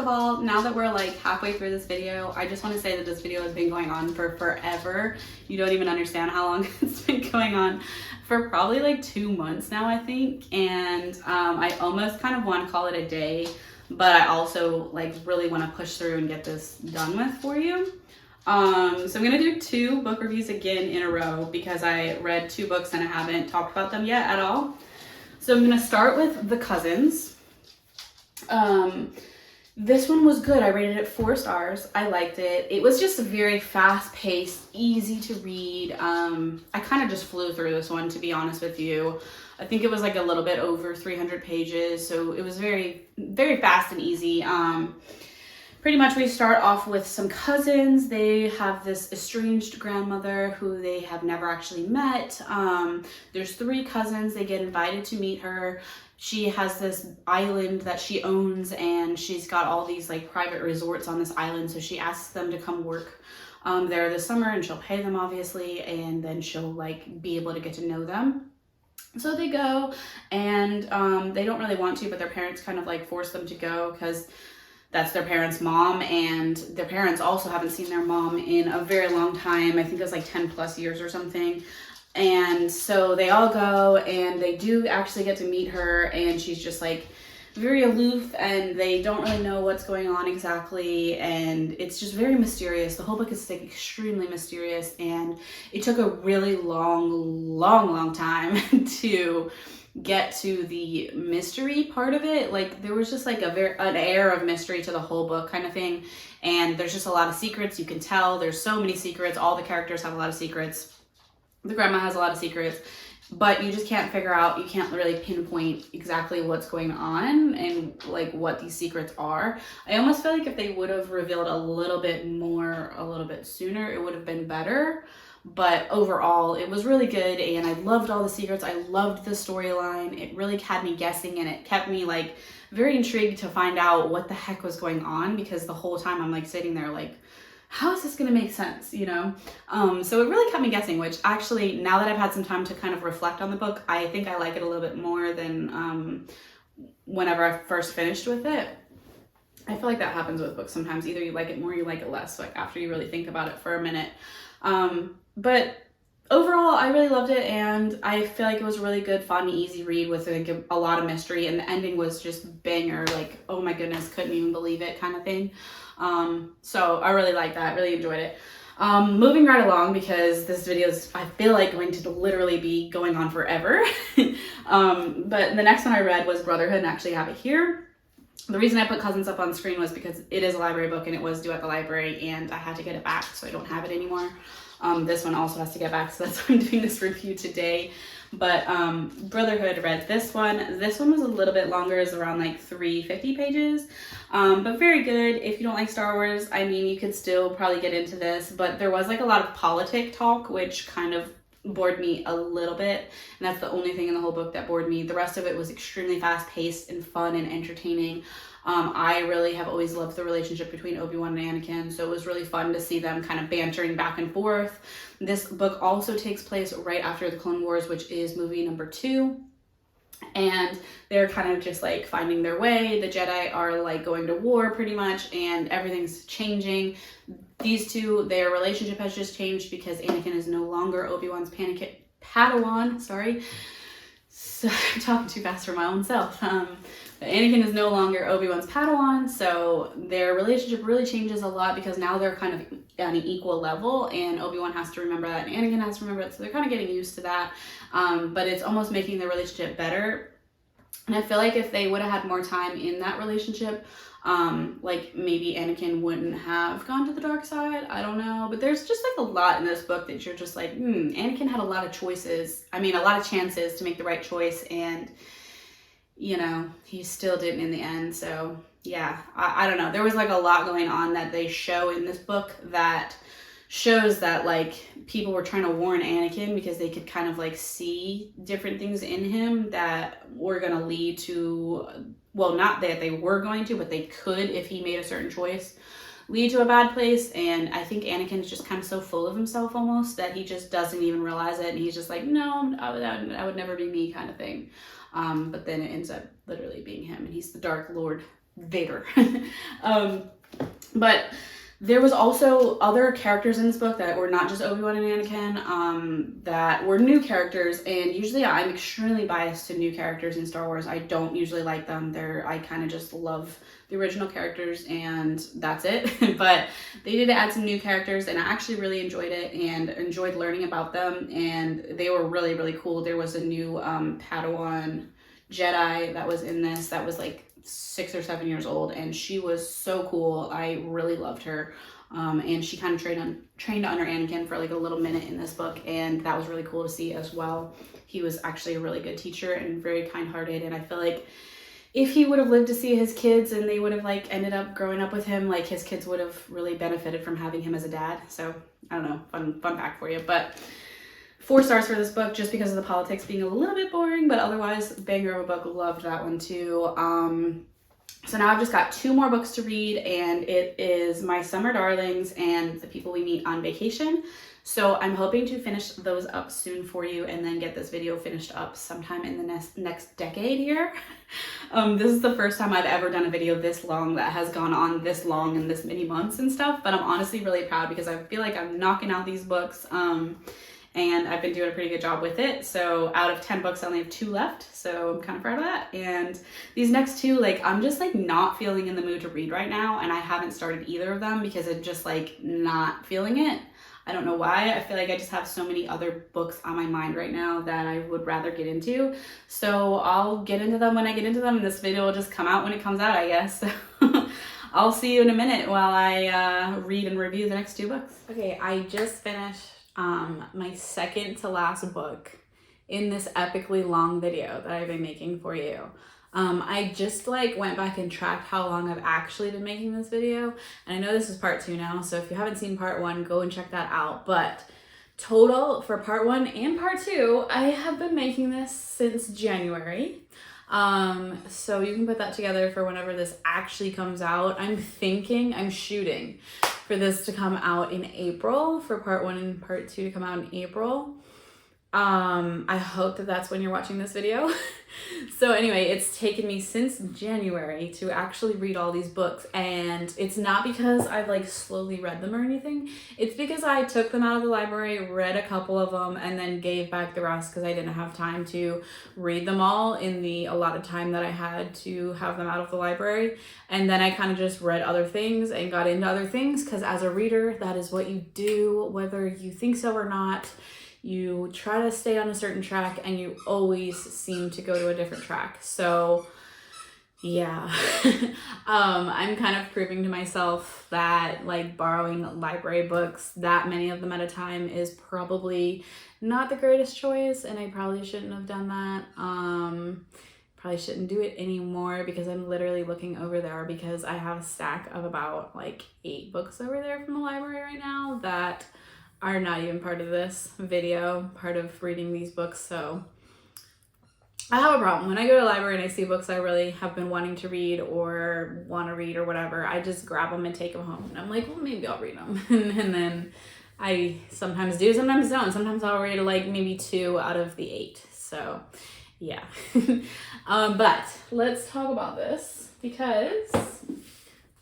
of all, now that we're like halfway through this video, I just want to say that this video has been going on for forever. You don't even understand how long it's been going on, for probably like 2 months now, I think. And I almost kind of want to call it a day, but I also like really want to push through and get this done with for you. So I'm gonna do 2 book reviews again in a row because I read 2 books and I haven't talked about them yet at all. So I'm gonna start with The Cousins. This one was good. I rated it 4 stars. I liked it. It was just a very fast-paced, easy to read. I kind of just flew through this one, to be honest with you. I think it was like a little bit over 300 pages, so it was very, very fast and easy. Pretty much we start off with some cousins. They have this estranged grandmother who they have never actually met. There's 3 cousins. They get invited to meet her. She has this island that she owns, and she's got all these like private resorts on this island. So she asks them to come work there this summer, and she'll pay them obviously, and then she'll like be able to get to know them. So they go, and they don't really want to, but their parents kind of like force them to go because that's their parents' mom, and their parents also haven't seen their mom in a very long time. I think it was like 10 plus years or something. And so they all go, and they do actually get to meet her, and she's just like very aloof, and they don't really know what's going on exactly, and it's just very mysterious. The whole book is like extremely mysterious, and it took a really long time to get to the mystery part of it. Like there was just like an air of mystery to the whole book kind of thing, and there's just a lot of secrets. You can tell there's so many secrets. All the characters have a lot of secrets. The grandma has a lot of secrets, but you just can't figure out, you can't really pinpoint exactly what's going on and like what these secrets are. I almost feel like if they would have revealed a little bit more a little bit sooner, it would have been better. But overall, it was really good, and I loved all the secrets. I loved the storyline. It really had me guessing, and it kept me like very intrigued to find out what the heck was going on, because the whole time I'm like sitting there like, how is this going to make sense, you know? So it really kept me guessing, which actually, now that I've had some time to kind of reflect on the book, I think I like it a little bit more than whenever I first finished with it. I feel like that happens with books sometimes. Either you like it more, you like it less, like after you really think about it for a minute. But overall, I really loved it, and I feel like it was a really good, fun, easy read with like a lot of mystery, and the ending was just banger, like, oh my goodness, couldn't even believe it kind of thing. So I really liked that, really enjoyed it. Moving right along, because this video is, I feel like, going to literally be going on forever. But the next one I read was Brotherhood, and I actually have it here. The reason I put Cousins up on screen was because it is a library book, and it was due at the library, and I had to get it back, so I don't have it anymore. This one also has to get back, so that's why I'm doing this review today. But Brotherhood, read this one. This one was a little bit longer, it's around like 350 pages, but very good. If you don't like Star Wars, I mean, you could still probably get into this, but there was like a lot of politic talk, which kind of bored me a little bit, and that's the only thing in the whole book that bored me. The rest of it was extremely fast-paced and fun and entertaining. I really have always loved the relationship between Obi-Wan and Anakin, so it was really fun to see them kind of bantering back and forth. This book also takes place right after the Clone Wars, which is movie number 2, and they're kind of just like finding their way. The Jedi are like going to war pretty much, and everything's changing. These two, their relationship has just changed because Anakin is no longer Obi-Wan's Padawan. Sorry, so I'm talking too fast for my own self. But Anakin is no longer Obi-Wan's Padawan, so their relationship really changes a lot because now they're kind of on an equal level, and Obi-Wan has to remember that, and Anakin has to remember it, so they're kind of getting used to that. But it's almost making their relationship better. And I feel like if they would have had more time in that relationship, like maybe Anakin wouldn't have gone to the dark side. I don't know. But there's just like a lot in this book that you're just like, Anakin had a lot of choices. I mean, a lot of chances to make the right choice, and you know, he still didn't in the end. So yeah, I don't know. There was like a lot going on that they show in this book that shows that like people were trying to warn Anakin because they could kind of like see different things in him that were going to lead to, well, not that they were going to, but they could, if he made a certain choice, lead to a bad place. And I think Anakin is just kind of so full of himself almost that he just doesn't even realize it, and he's just like, no, I would never be me kind of thing. But then it ends up literally being him, and he's the Dark Lord Vader. But there was also other characters in this book that were not just Obi-Wan and Anakin, that were new characters, and usually I'm extremely biased to new characters in Star Wars. I don't usually like them. I kind of just love the original characters and that's it. But they did add some new characters and I actually really enjoyed it and enjoyed learning about them, and they were really, really cool. There was a new Padawan Jedi that was in this that was like 6 or 7 years old, and she was so cool. I really loved her. And she kind of trained under Anakin for like a little minute in this book, and that was really cool to see as well. He was actually a really good teacher and very kind-hearted, and I feel like if he would have lived to see his kids and they would have like ended up growing up with him, like his kids would have really benefited from having him as a dad. So I don't know, fun fact for you. But 4 stars for this book, just because of the politics being a little bit boring, but otherwise banger of a book. Loved that one too. So now I've just got 2 more books to read, and it is My Summer Darlings and The People We Meet on Vacation. So I'm hoping to finish those up soon for you and then get this video finished up sometime in the next decade here. This is the first time I've ever done a video this long that has gone on this long and this many months and stuff, but I'm honestly really proud because I feel like I'm knocking out these books. And I've been doing a pretty good job with it. So out of 10 books, I only have 2 left. So I'm kind of proud of that. And these next 2, like, I'm just like not feeling in the mood to read right now. And I haven't started either of them because I'm just like not feeling it. I don't know why. I feel like I just have so many other books on my mind right now that I would rather get into. So I'll get into them when I get into them. And this video will just come out when it comes out, I guess. I'll see you in a minute while I read and review the next 2 books. Okay, I just finished my second to last book in this epically long video that I've been making for you. I just like went back and tracked how long I've actually been making this video, and I know this is part 2 now, so if you haven't seen part 1, go and check that out. But total for part 1 and part 2, I have been making this since January. So you can put that together for whenever this actually comes out. I'm shooting for this to come out in April, for part 1 and part 2 to come out in April. I hope that that's when you're watching this video. So anyway, it's taken me since January to actually read all these books, and it's not because I've like slowly read them or anything. It's because I took them out of the library, read a couple of them, and then gave back the rest because I didn't have time to read them all in the allotted time that I had to have them out of the library. And then I kind of just read other things and got into other things, because as a reader, that is what you do, whether you think so or not. You try to stay on a certain track and you always seem to go to a different track. So yeah, I'm kind of proving to myself that like borrowing library books, that many of them at a time, is probably not the greatest choice, and I probably shouldn't have done that. Probably shouldn't do it anymore, because I'm literally looking over there because I have a stack of about like 8 books over there from the library right now that are not even part of this video, part of reading these books. So I have a problem. When I go to the library and I see books I really have been wanting to read or want to read or whatever, I just grab them and take them home. And I'm like, well, maybe I'll read them. And then I sometimes do, sometimes don't. Sometimes I'll read like maybe 2 out of the 8. So yeah. But let's talk about this, because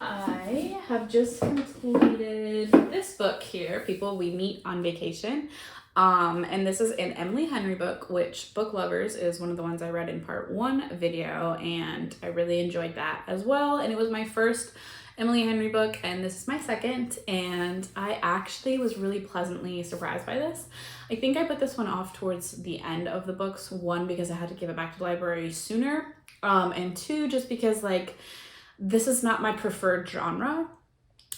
I have just completed this book here, People We Meet on Vacation. And this is an Emily Henry book, which Book Lovers is one of the ones I read in part 1 video, and I really enjoyed that as well. And it was my first Emily Henry book, and this is my second, and I actually was really pleasantly surprised by this. I think I put this one off towards the end of the books, 1, because I had to give it back to the library sooner, and 2, just because like this is not my preferred genre.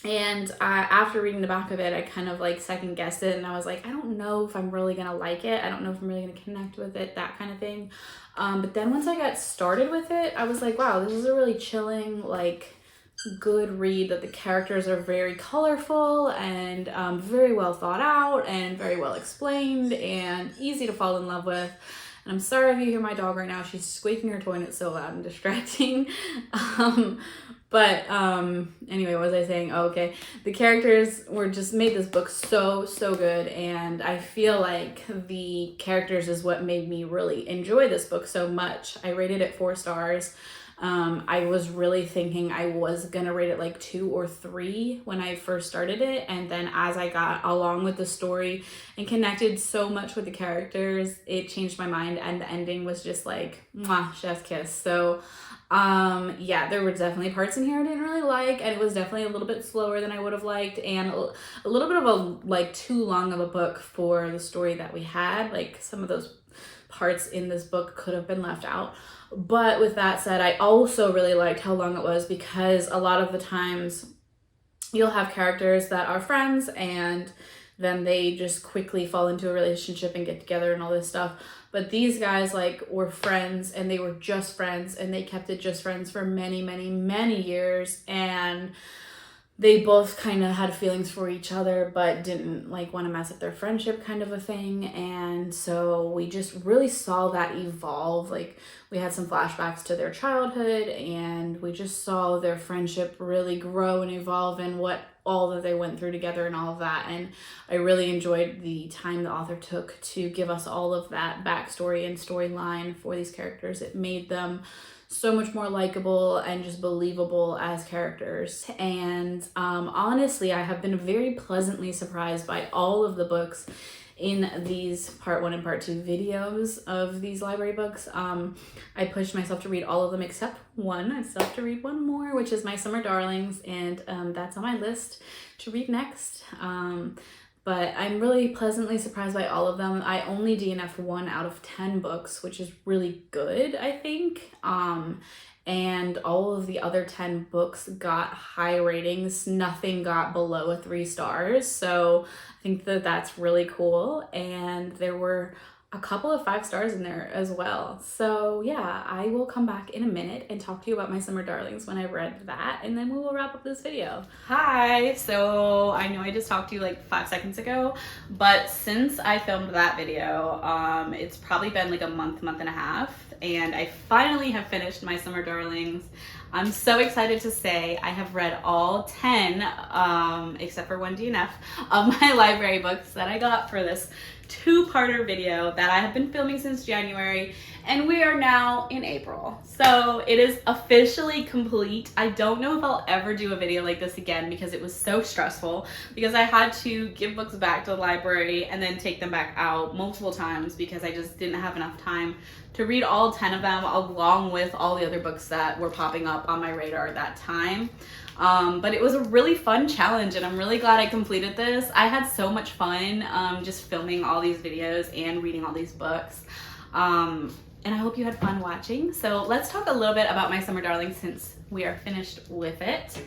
And after reading the back of it, I kind of like second guessed it, and I was like, I don't know if I'm really gonna like it. I don't know if I'm really gonna connect with it, that kind of thing. But then once I got started with it, I was like, wow, this is a really chilling, like good read, that the characters are very colorful and very well thought out and very well explained and easy to fall in love with. And I'm sorry if you hear my dog right now. She's squeaking her toy and it's so loud and distracting. Anyway, what was I saying? Oh, okay. The characters were just made this book so good, and I feel like the characters is what made me really enjoy this book so much. I rated it 4 stars. I was really thinking I was gonna rate it like 2 or 3 when I first started it, and then as I got along with the story and connected so much with the characters, it changed my mind, and the ending was just like, mwah, chef's kiss. So yeah, there were definitely parts in here I didn't really like, and it was definitely a little bit slower than I would have liked, and a little bit of a like too long of a book for the story that we had. Like some of those parts in this book could have been left out. But with that said, I also really liked how long it was, because a lot of the times you'll have characters that are friends and then they just quickly fall into a relationship and get together and all this stuff. But these guys like were friends, and they were just friends, and they kept it just friends for many, many, many years. And they both kind of had feelings for each other, but didn't like want to mess up their friendship, kind of a thing. And so we just really saw that evolve. Like we had some flashbacks to their childhood, and we just saw their friendship really grow and evolve, and what all that they went through together and all of that. And I really enjoyed the time the author took to give us all of that backstory and storyline for these characters. It made them so much more likable and just believable as characters. And honestly, I have been very pleasantly surprised by all of the books in these part 1 and part 2 videos of these library books. I pushed myself to read all of them except one. I still have to read one more, which is My Summer Darlings, and that's on my list to read next. But I'm really pleasantly surprised by all of them. I only DNF'd 1 out of 10 books, which is really good, I think. And all of the other 10 books got high ratings. Nothing got below a 3 stars. So I think that that's really cool. And there were a couple of 5 stars in there as well. So yeah, I will come back in a minute and talk to you about My Summer Darlings when I've read that, and then we will wrap up this video. Hi, so I know I just talked to you like 5 seconds ago, but since I filmed that video, it's probably been like a month and a half, and I finally have finished My Summer Darlings. I'm so excited to say I have read all 10, except for 1 DNF, of my library books that I got for this 2-parter video that I have been filming since January, and we are now in April. So it is officially complete. I don't know if I'll ever do a video like this again, because it was so stressful, because I had to give books back to the library and then take them back out multiple times, because I just didn't have enough time to read all 10 of them, along with all the other books that were popping up on my radar at that time. But it was a really fun challenge, and I'm really glad I completed this. I had so much fun just filming all these videos and reading all these books. And I hope you had fun watching. So let's talk a little bit about My Summer Darlings since we are finished with it.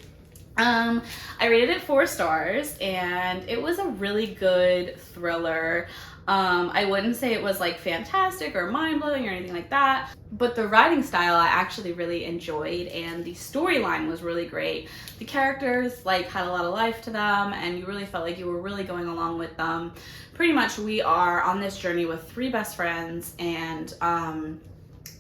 I rated it 4 stars, and it was a really good thriller. I wouldn't say it was like fantastic or mind-blowing or anything like that, but the writing style I actually really enjoyed, and the storyline was really great. The characters like had a lot of life to them, and you really felt like you were really going along with them. Pretty much we are on this journey with 3 best friends, and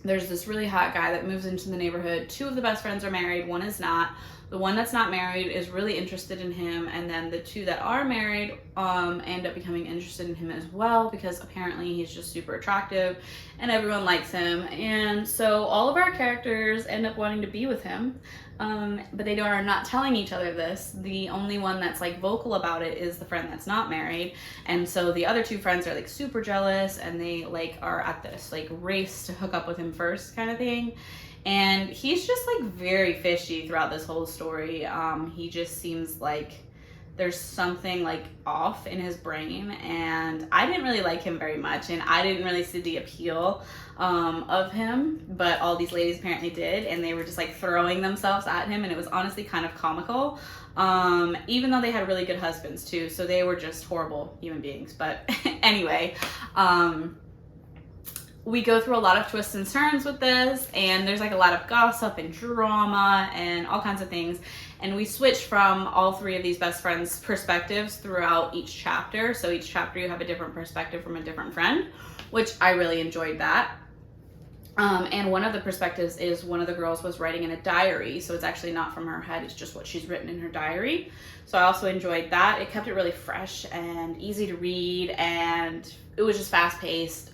there's this really hot guy that moves into the neighborhood. 2 of the best friends are married, 1 is not. The one that's not married is really interested in him, and then the 2 that are married end up becoming interested in him as well, because apparently he's just super attractive and everyone likes him. And so all of our characters end up wanting to be with him, but they are not telling each other this. The only one that's like vocal about it is the friend that's not married, and so the other 2 friends are like super jealous, and they like are at this like race to hook up with him first kind of thing. And he's just like very fishy throughout this whole story. He just seems like there's something like off in his brain, and I didn't really like him very much, and I didn't really see the appeal of him, but all these ladies apparently did, and they were just like throwing themselves at him, and it was honestly kind of comical, even though they had really good husbands too, so they were just horrible human beings. But anyway, we go through a lot of twists and turns with this, and there's like a lot of gossip and drama and all kinds of things. And we switch from all 3 of these best friends' perspectives throughout each chapter. So each chapter you have a different perspective from a different friend, which I really enjoyed that. And one of the perspectives is one of the girls was writing in a diary. So it's actually not from her head, it's just what she's written in her diary. So I also enjoyed that. It kept it really fresh and easy to read, and it was just fast paced.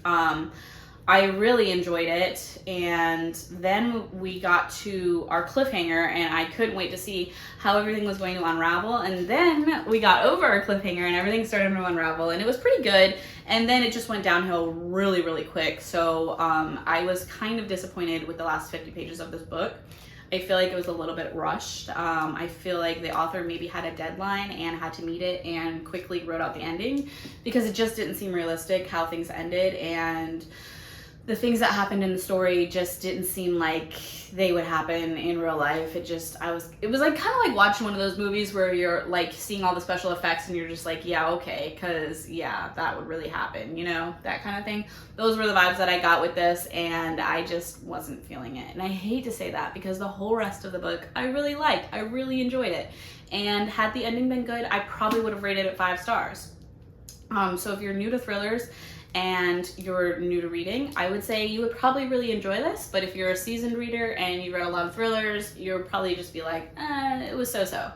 I really enjoyed it, and then we got to our cliffhanger, and I couldn't wait to see how everything was going to unravel. And then we got over our cliffhanger, and everything started to unravel, and it was pretty good. And then it just went downhill really, really quick. So I was kind of disappointed with the last 50 pages of this book. I feel like it was a little bit rushed. I feel like the author maybe had a deadline and had to meet it and quickly wrote out the ending, because it just didn't seem realistic how things ended, and the things that happened in the story just didn't seem like they would happen in real life. It was like kind of like watching one of those movies where you're like seeing all the special effects and you're just like, yeah, okay, because yeah, that would really happen, you know, that kind of thing. Those were the vibes that I got with this, and I just wasn't feeling it. And I hate to say that, because the whole rest of the book I really liked. I really enjoyed it. And had the ending been good, I probably would have rated it 5 stars. So if you're new to thrillers and you're new to reading, I would say you would probably really enjoy this. But if you're a seasoned reader and you read a lot of thrillers, you'll probably just be like, it was so-so.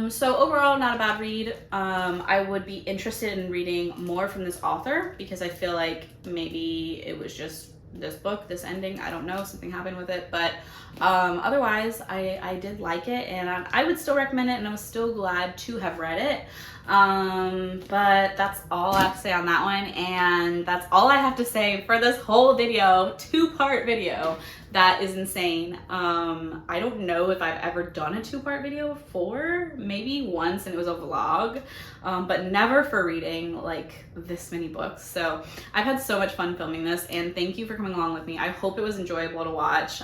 So overall, not a bad read. I would be interested in reading more from this author, because I feel like maybe it was just this book, this ending, I don't know, something happened with it. But otherwise, I did like it, and I would still recommend it, and I was still glad to have read it. But that's all I have to say on that one, and that's all I have to say for this whole video, 2-part video. That is insane. I don't know if I've ever done a 2-part video before, maybe once, and it was a vlog, but never for reading like this many books. So I've had so much fun filming this, and thank you for coming along with me. I hope it was enjoyable to watch.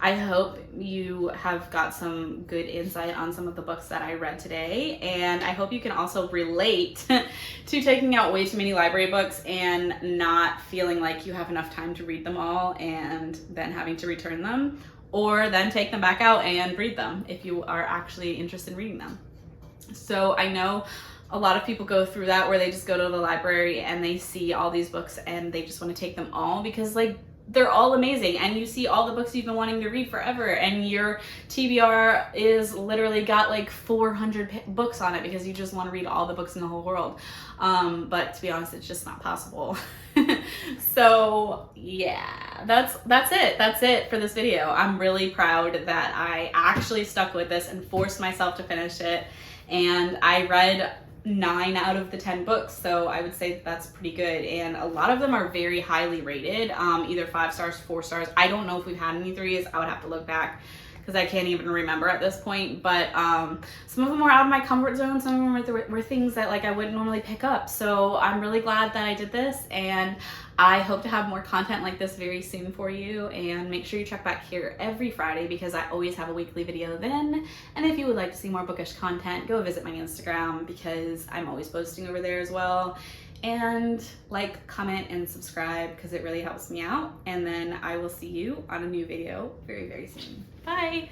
I hope you have got some good insight on some of the books that I read today, and I hope you can also relate to taking out way too many library books and not feeling like you have enough time to read them all and then having to return them, or then take them back out and read them if you are actually interested in reading them. So I know a lot of people go through that, where they just go to the library and they see all these books and they just want to take them all, because like they're all amazing, and you see all the books you've been wanting to read forever, and your TBR is literally got like 400 books on it because you just want to read all the books in the whole world. But to be honest, it's just not possible. So yeah, that's it for this video. I'm really proud that I actually stuck with this and forced myself to finish it, and I read 9 out of the 10 books, so I would say that's pretty good, and a lot of them are very highly rated, either 5 stars, 4 stars. I don't know if we've had any 3s. I would have to look back, because I can't even remember at this point. But some of them were out of my comfort zone. Some of them were things that like I wouldn't normally pick up. So I'm really glad that I did this, and I hope to have more content like this very soon for you. And make sure you check back here every Friday, because I always have a weekly video then. And if you would like to see more bookish content, go visit my Instagram, because I'm always posting over there as well. And like, comment, and subscribe, because it really helps me out. And then I will see you on a new video very, very soon. Bye!